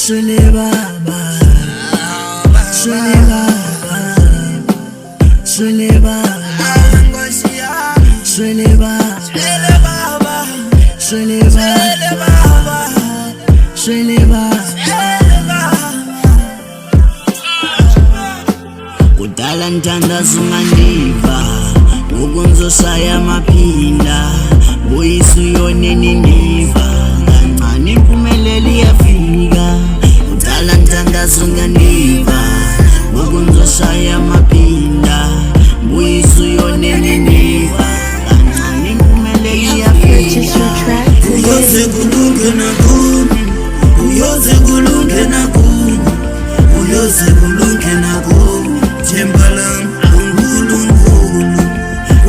Swele baba, swele baba, swele baba, swele baba, swele baba, swele baba. Kudala nthandaza ungandiva, ngokunzoshaya amaphinda, Boyisu yoneni niva, kancane impumelelo iyafika. Kudala nthandaza ungandiva, ngokunzoshaya amaphinda, Boyisu yoneni niva, kancane impumelelo iyafika. Uyoze kulunge nakumi, uyoze kulunge nakumi, uyoze kulunge nakumi, themba lami uNkulunkulu.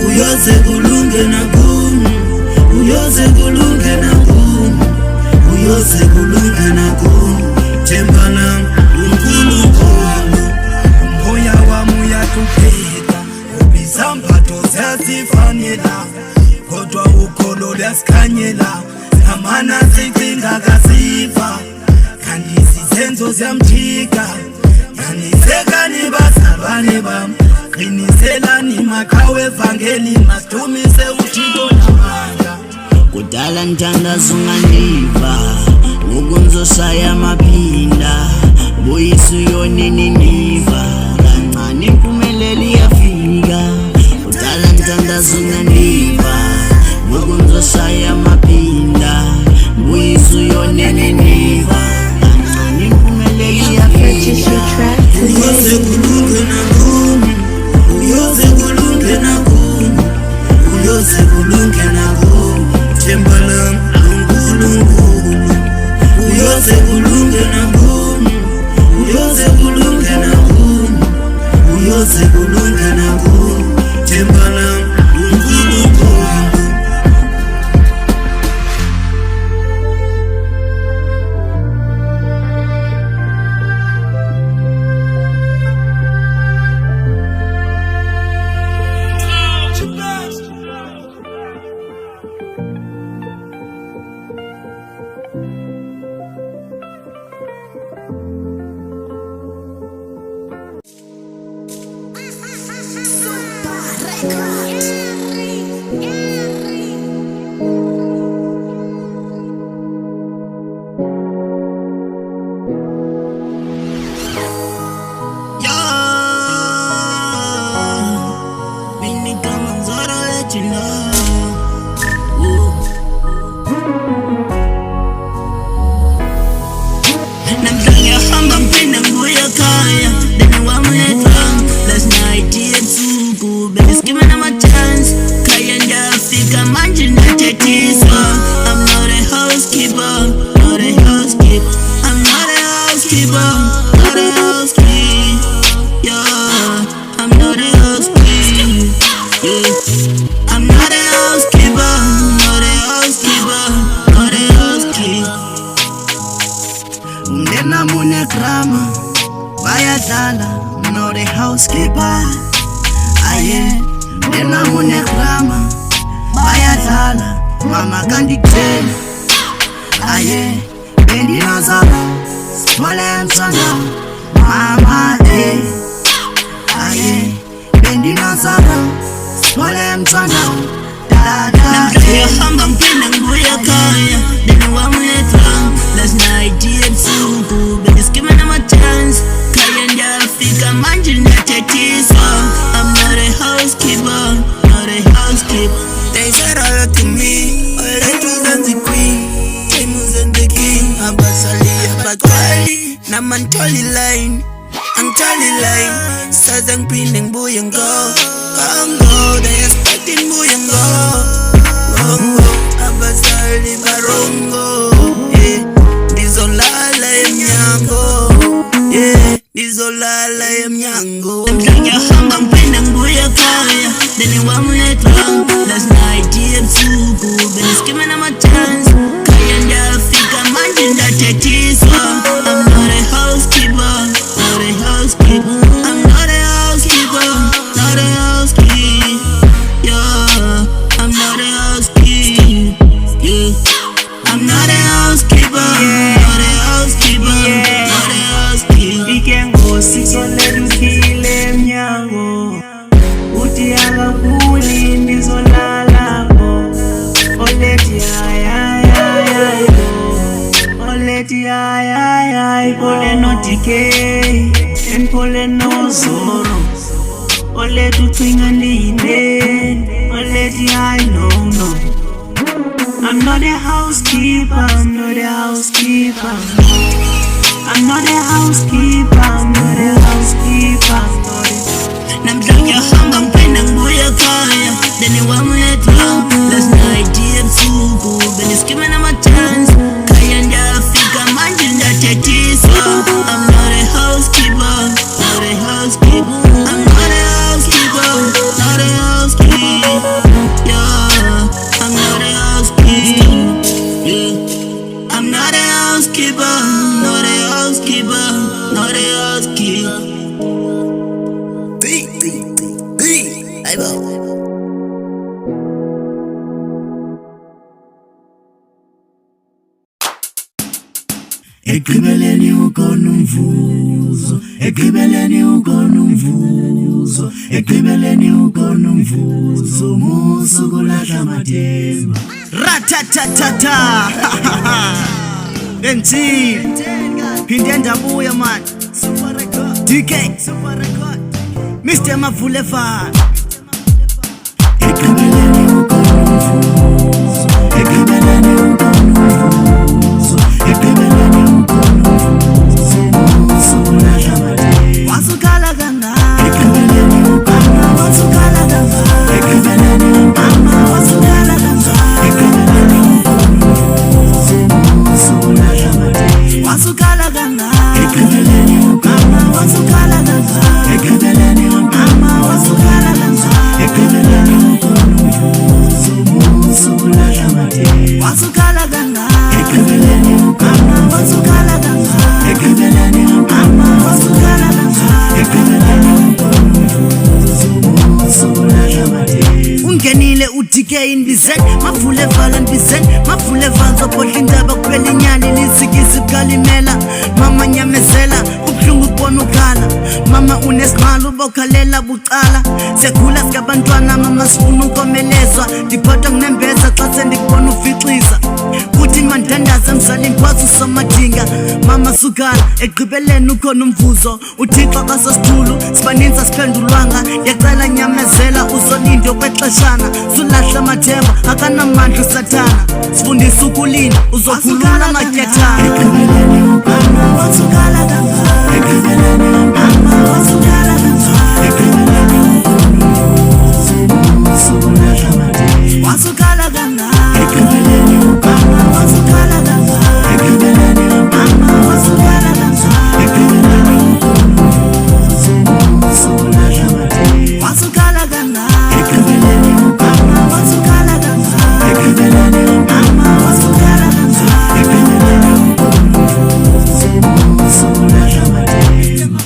Uyoze kulunge nakumi, uyoze kulunge nakumi, uyoze kulunge nakumi, themba lami uNkulunkulu. Moya wami uyahlupheka, ubizambatho ziyazifanela, kodwa ukholo luyasikhanyela, zamana zicinga kaziva, kanti izenzo ziyamjika. Nganisekani bazalwane bami, qiniselani maqhawe evangeli, masidumise uThixo namandla. Kudala nthandaza ungandiva, ngokunzoshaya amaphinda, Boyisu yoneni niva, kancane impumelelo iyafika. Kudala nthandaza ungandiva, ngokunzoshaya amaphinda, Boyisu yoneni niva, kancane impumelelo iyafika. Uyoze kulunge nakumi, uyoze kulunge nakumi, uyoze kulunge nakumi, themba lami uNkulunkulu. Uyoze kulunge nakumi, uyoze kulunge nakumi, uyoze kulunge nakumi, themba lami uNkulunkulu. Mama kandi tena, aye, bendi nazala, swale msana, mama aye, bendi nazala, swale msana, dada hamba mpenda nguya kaya, deni wa mweta, last night yetu, bendi skima na machance, kaya ndafika manji ndatetisa. I'm not a housekeeper, not a housekeeper. They said all up to me, all I do is the queen, Tamus and the king. Abasali, Abakwali, Namantoli line, Antali line. Sazang pinning boy and go, Congo, they expecting boy and go. Congo, Abasali Barongo, yeah, Dizolala Myango, yeah, Dizolala Myango. I'm trying to hang on pinning boy a kaya, then you want me to run. Last night yetu, bendi skima na machance, kaya ndafika manji ndatetisa. I'm not a housekeeper, not a housekeeper. I'm not a housekeeper, not a housekeeper. Yeah, I'm not a housekeeper. Yeah, I'm not a housekeeper, not a housekeeper. akafuni ndizolala bo. Olethi ay olethi ay pole no decay and pole no Zoro. Olethi ucinga ndiyinde. Olethi ay no. I'm not a housekeeper, I'm not a housekeeper. I'm not a housekeeper, I'm not a housekeeper. Namhlanje hamba ngipenda ngibuya ekhaya. Then wamletha last night ebusuku beniskime namathans. Khaya ndafika manje ndathethiswa. I'm not a housekeeper, not a housekeeper. I'm not a housekeeper, not a housekeeper. Yeah, I'm not a housekeeper. Yeah, I'm not a housekeeper, not a housekeeper, not a housekeeper. Ekibeleni ukona umvuzo, ekibeleni ukona umvuzo, ekibeleni ukona umvuzo, musu kulahla mathemba. Ratatatata. Enti. Phinde ndabuya man. Super record. DK. Super record. Mr. Mavulefana. Ekibeleni ukona umvuzo, ekibeleni ukona umvuzo, ekibeleni ukona umvuzo, musu kulahla mathemba. Wasukala kangaka. Ekibeleni ukona wasukala kangaka. Ekibeleni ukona wasukala kangaka. Ekibeleni ukona umvuzo, musu kulahla mathemba. Wasukala kangaka. Ekibeleni ukona wasukala kangaka. Ekibeleni ukona wasukala kangaka. Ekibeleni ukona umvuzo, musu kulahla mathemba. Wasukala kangaka. Ekibeleni ukona wasukala kangaka. Ekibeleni ukona wasukala kangaka. Ekibeleni ukona umvuzo, musu kulahla mathemba. Ungenile uDK inbizeni, Mavulefana nbizeni, Mavulefana zobhodla indaba kuphela inyani lizikisi bukalimela. Mama nyamezela ubuhlungu kubona ukhala. Mama unesimalo bokhalela bucala. Siyakhula sikabantwana mama sifuna ukomelezwa. Ndiphathwa nginembeza xa sendikubona ufixisa. Kuthi mandandaza mzali ngikwazi usomadinga. Mama sukhala ekugqibeleni ukhona umvuzo. uThixo kasosithulu sibaninzi asiphendulwanga. Ndiyacela nyamezela uzolinde okwexeshana. Sulahla amathemba akanamandla usathana. Sifundisa ukulinda uzokhulula amatyethana. Ekugqibeleni ukona wasukala kangaka. Ekugqibeleni ukona wasukala kangaka. Ekugqibeleni ukona umvuzo, musu kulahla mathemba. Wasukala kangaka. Ekugqibeleni ukona wasukala kangaka. Ekugqibeleni ukona wasukala kangaka. Ekugqibeleni ukona umvuzo, musu kulahla mathemba. Wasukala kangaka. Ekugqibeleni ukona wasukala kangaka. Ekugqibeleni ukona wasukala kangaka. Ekugqibeleni ukona umvuzo, musu kulahla mathemba.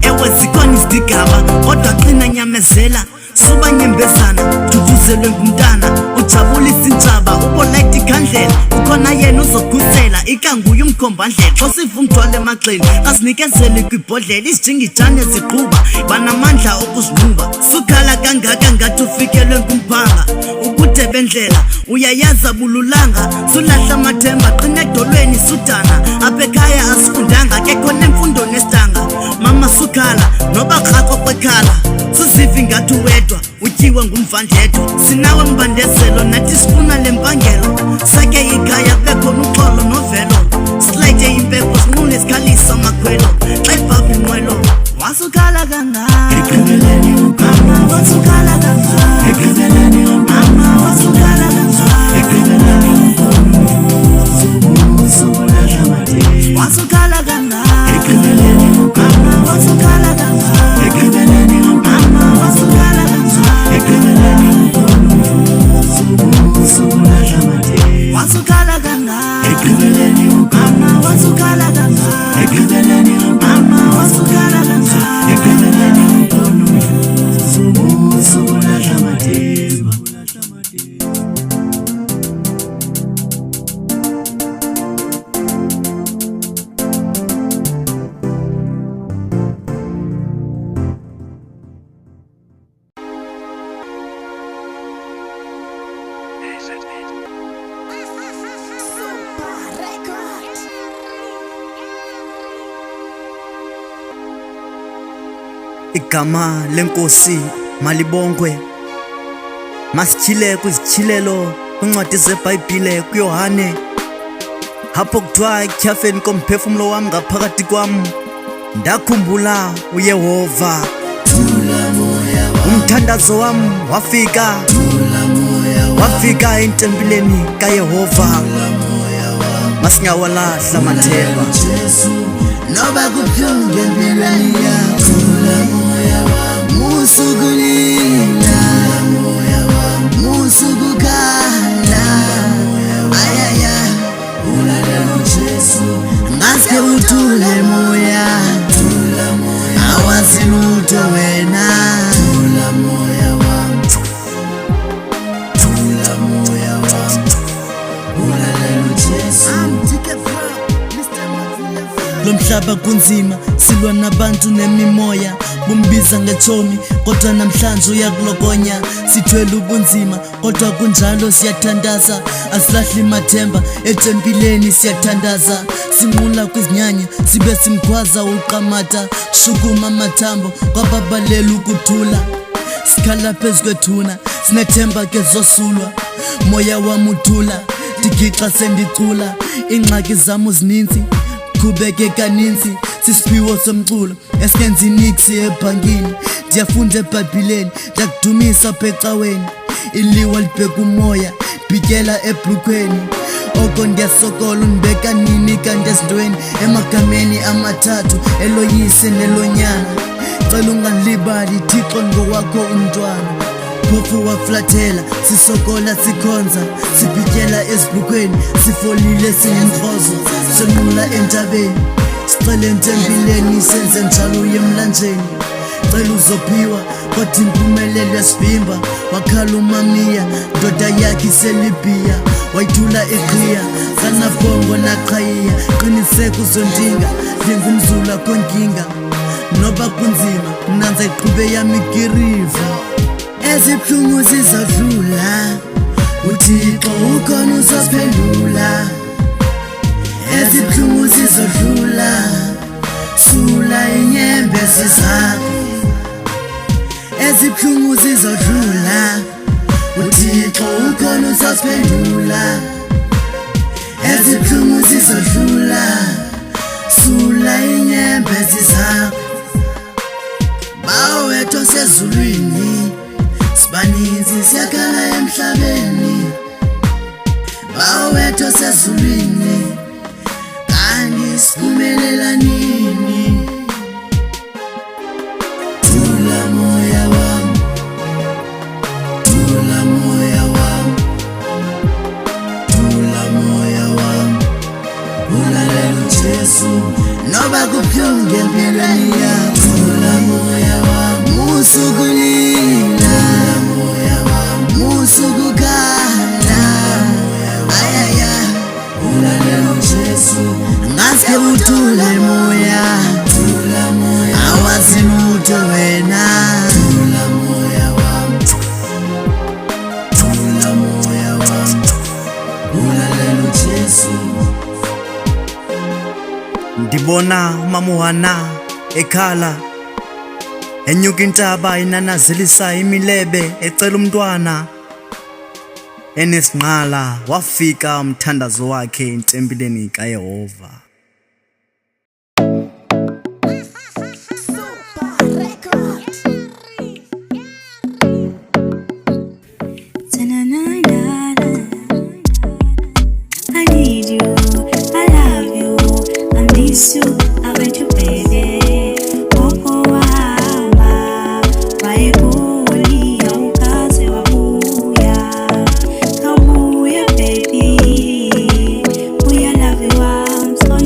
Ewe zikhona izigaba kodwa qina nyamezela. Suba nyembezana duduzelwe ngumntana. Ujabulisa intshaba ubolekta ikhandlela. Ukhona yena uzokhusela ikanguye umkhombandlela. Xosiva umgcwala emagxeni asinikezele kwibhodlela. Izijingijane ziqhuba banamandla okuzibuba. Sukhala kangaka ngathi ufikelwe ngumphanga. Ubude bendlela uyayaza bululanga. Sulahla amathemba qina edolweni sudana. Apha ekhaya asifundanga kekho nemfundo nesitanga. Mama sukhala noba krako kwekhala. Suziva ngathi uwedwa utyiwe ngumvandedwa. Sinawe mbandezelo nathi sifuna lempangelo. Sake ikhaya bekhona uxolo novelo. Silayite impepho sinqule sikhalisa amakhwelo. Xa ibhabha inqwelo wasukhala kangaka. Ekugqibeleni ukona wasukala kangaka. Ekugqibeleni ukona wasukala kangaka. Ekugqibeleni ukona umvuzo, musu kulahla mathemba. Wasukhala kangaka. Ekugqibeleni ukona wasukala kangaka. Ekugqibeleni ukona wasukala kangaka. Ekugqibeleni ukona umvuzo, musu kulahla mathemba. Wasukhala kangaka. Ekugqibeleni ukona wasukala kangaka. Ekugqibeleni ukona wasukala kangaka. Ekugqibeleni ukona umvuzo, musu Igama lenkosi malibongwe, masityhile kwizitshilelo kwincwadi zeBhayibhile kuYohane, apho kuthiwa etyhafeni komphefumlo wam ngaphakathi kwam ndakhumbula uYehova. Umthandazo wam wafika entempileni kaYehova, masingawalahla amathemba. Noba kubuhlungu empilweni yakho, musukulila, musukukhala, ayaya, ulalela uJesu, ngaske uthule moya, awazi lutho wena, thula moya wami, thula moya wami, ulalela uJesu. Lo mhlaba kunzima, silwa nabantu nemimoya, bumbiza ngeThomi kodwa namhlanje uyakulokonya. Sithwele ubunzima kodwa kunjalo siyathandaza, asilahli mathemba etempileni siyathandaza. Sinqula kwizinyanya sibe simkhwaza uqamata, shukuma amathambo kwababalela ukuthula. Sikhala phezu kwethuna sinethemba ke zosulwa, moya wam uthula ndigixa sendicula. Ingxaki zam zininzi qhubeke kaninzi, sisiphiwo somculo esengenzi niksi ebhankini. Ndiyafunda eBhayibhileni ndakudumisa apha ecaweni, iliwa libheka umoya bhityela ebhlukhweni. Oko ndiyasokola undibeka nini kanti ezintweni, emagameni amathathu eloyise nelonyana. Cela ungandilibali Thixo ngowakho umntwana, phofu waflathela sisokola sikhonza, sibhityela ezibhukhweni sifolile siyimkrozo, sonqula entabeni sicele entempileni senze njalo uye emlanjeni. Cela uzophiwa kodwa impumelelo yasivimba, wakhala uMamiya ndoda yakhe iseLibhiya, wayithula iqhiya kanabhongo naqhayiya. Qiniseka uzondinga ndingumzulu akho nkinga, noba kunzima mnanza iqhube yami igiriva. Ezibuhlungu zizodlula, uThixo ukhona uzophendula. Ezibuhlungu zizodlula, sula inyembezi zakho. Ezibuhlungu zizodlula, uThixo ukhona uzophendula. Ezibuhlungu zizodlula, sula inyembezi zakho. Bawethu sezulwini sibaninzi siyakhala emhlabeni, bawethu sezulwini kanti siphumelela nini? Thula moya wami, thula moya wami, thula moya wami, ulalela uJesu. Noba kubuhlungu empilweni yakho, thula moya wami, musukulila, musukukhala, ayaya, ulalela uJesu, ngaske uthule moya, thula moya, awazi lutho wena, thula moya wami, thula moya wami, ulalela uJesu. Ndibona uMamuhana ekhala, enyuka intaba inanazelisa imilebe ecela umntwana. Enesinqala wafika umthandazo wakhe entempileni kaYehova. I need you, I love you, I miss you, I want you baby. Oko wama, waebuli ya ukaze wabuya, kabuya baby. We are love you, I'm so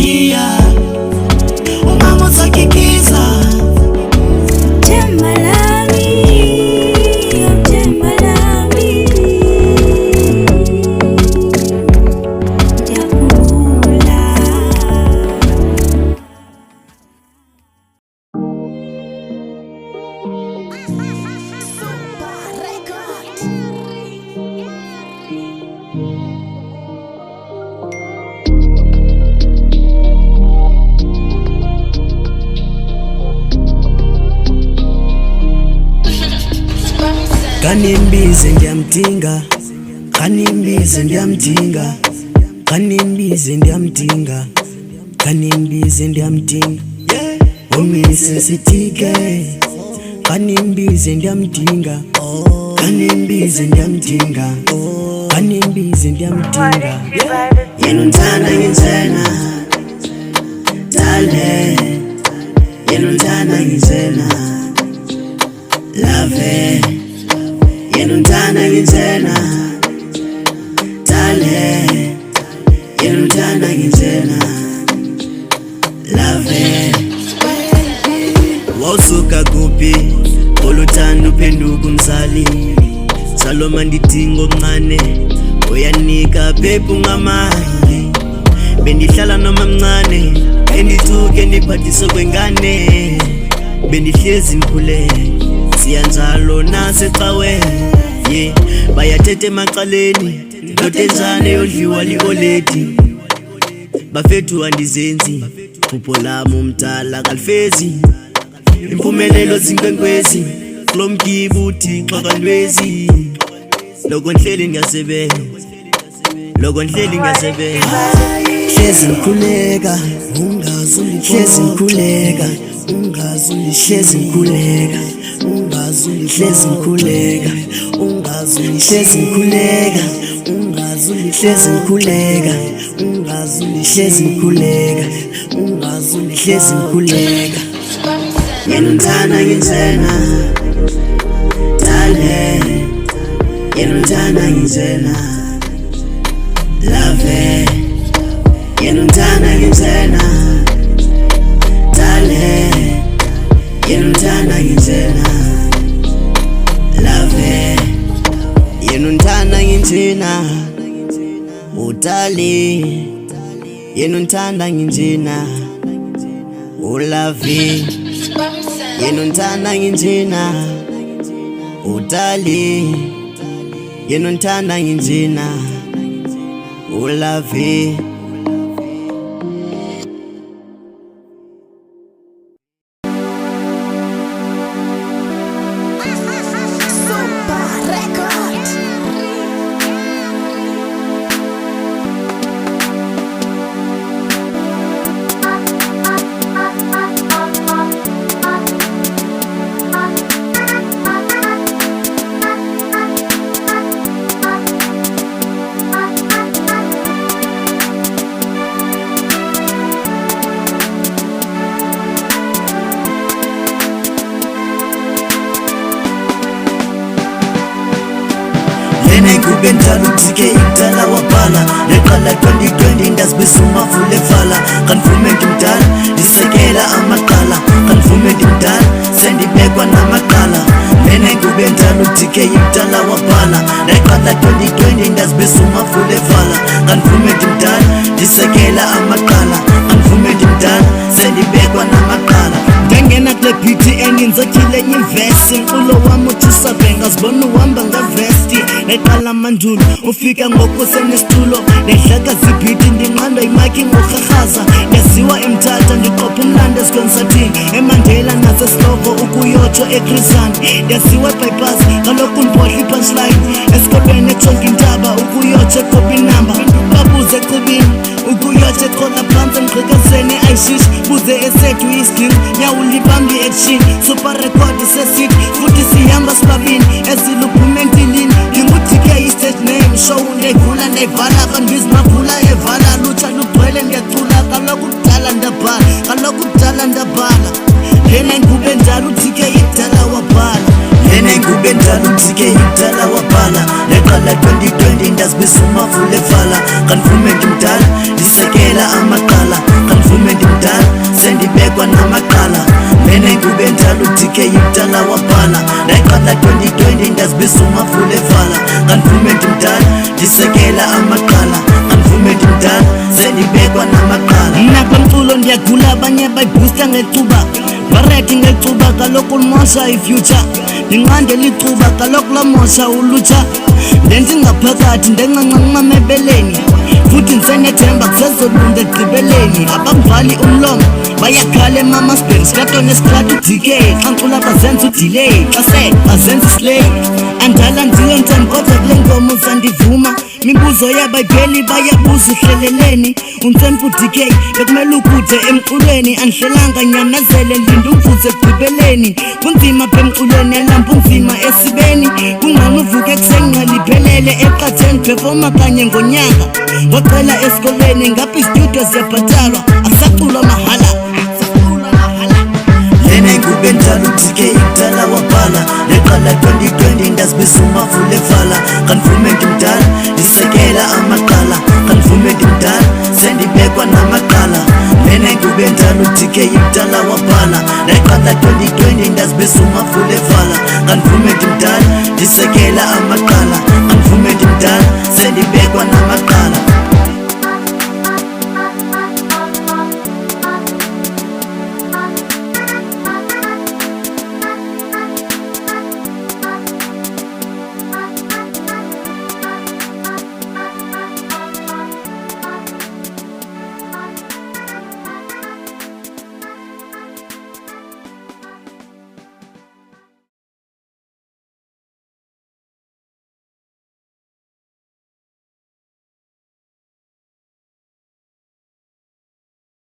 yeah. Umama sakikiza kanimbize ndiyamdinga, kanimbize ndiyamdinga, kanimbize ndiyamdinga, kanimbize ndiyamdinga, umise sitike, kanimbize ndiyamdinga, kanimbize ndiyamdinga, kanimbize ndiyamdinga, yena unthanda ngizena dale, yena unthanda ngizena love, yena unthanda ngizena dale, yena unthanda ngizena love. Wawusuka kuphi oluthanda uphenduka umzali, Saloma ndidinga okuncane uyanika phepha ungamali, bendihlala noma mncane endithuke ndiphathise kwengane, bendihlezi mkhuleke siyanjalo nasecaweni, yeah. Bayathetha emacaleni ndoda enjane yodliwa li-oledi, bafethu andizenzi phupho lami umdala kalifezi, impumelelo zinkwenkwezi kulo mgibe uThixo kalwezi, loko ngihleli ngiyasebenza, loko ngihleli ngiyasebenza, hlezi ngikhuleka hlezi ngikhuleka hlezi ngikhuleka hlezi ngikhuleka hlezi ngikhuleka hlezi ngikhuleka hlezi ngikhuleka hlezi ngikhuleka, yena unthanda ngizena dale, yena unthanda ngizena love, yena unthanda ngizena dale, yena unthanda ngizena love, yena unthanda ngizena udale, yena unthanda ngizena ulove, yena unthanda ngizena udale, yena unthanda ngizena ulove. Kube njalo uthike idala wabhala, neqala 2020 ndazibisuma vule vala, kanvume ndimdala ndisekela amaqala, kanvume ndimdala sendibekwa namaqala, lena kube njalo uthike idala wabhala, neqala 2020 ndazibisuma vule vala, kanvume ndimdala ndisekela amaqala, kanvume ndimdala sendibekwa namaqala, ndangena kule beat eninzakile nyivesi, nqulo wami uthisa bhenga zibona uhamba ngavesti, neqala mandulo ufika ngokusenesitulo, nehlaka zibhidi ndinqanda imaki ngorharhaza, yaziwa emthatha ndiqopha umlando esikonsathini, eMandela nasesiloko ukuyotsho eKrisani, yaziwa ebypass kaloku ndibhodla ipunchline, esikolweni etshonke intaba ukuyotsho ekopinamba, babuze ecibini ukuyotsho eqhola phantsi emgqikazeni ayishishi, buze esethu isidingo nyawulibambi action, super record sesithi futhi sihamba sibabini, eziluphume entilini ndinguDK i-stage name, show ndayivula ndayivala, kandibizi mavula evala, lutsha lugcwele ndiyacula, kaloku kudala ndabhala, kaloku kudala ndabhala, lena ingube njalo uDK idala wabhala, lena ingube njalo uDK idala wabhala, neqala 2020 ndazibisuma vule vala, kanvume ndimdala ndisekela amaqala. sendibekwa namaqala. Lena inkube njalo uDK yikudala wabhala. Ndayiqala 2020 ndazibisa umafule evala. Kandivume ndimdala ndisekela amaqala. Kandivume ndimdala sendibekwa namaqala. Mna kwamculo ndiyagula abanye bayibhusta ngecuba. Bareti ngecuba kaloku limosha ifuture. Ndinqande licuba kaloku lamosha ulutsha. Ndenza ingaphakathi ndencancanqama ebeleni. Futhi ndisenethemba kusezolunga ekugqibeleni. Abamvali umlomo bayakhala emama sibheni sikatone sikrata uDK. Xa ncula bazenza udelay, xa se bazenza islay. Andala ndiyo ntoni kodwa kule ngoma uzandivuma. Mibuzo yabayipheli bayabuza uhleleleni. Untsempa uDK bekumele ukude emculweni. Andihlelanga nyamezele ndinda umvuzo ekugqibeleni. Kunzima apha emculweni yalampa unzima esibeni. Kungcono uvuke ekuseni nqaliphelele eqatheni performa kanye ngonyaka. Wacela esikolweni ngapha istudio ziyabhatalwa akusaculwa mahala. Lena inkube njalo uDK yikudala wabhala. Ndeqala 2020 ndazibisa umafule evala. Kandivume ndimdala ndisekela amaqala. Kandivume ndimdala sendibekwa namaqala. Lena inkube njalo uDK yikudala wabhala. Ndeqala 2020 ndazibisa umafule evala. Kandivume ndimdala ndisekela amaqala. Kandivume ndimdala sendibekwa namaqala.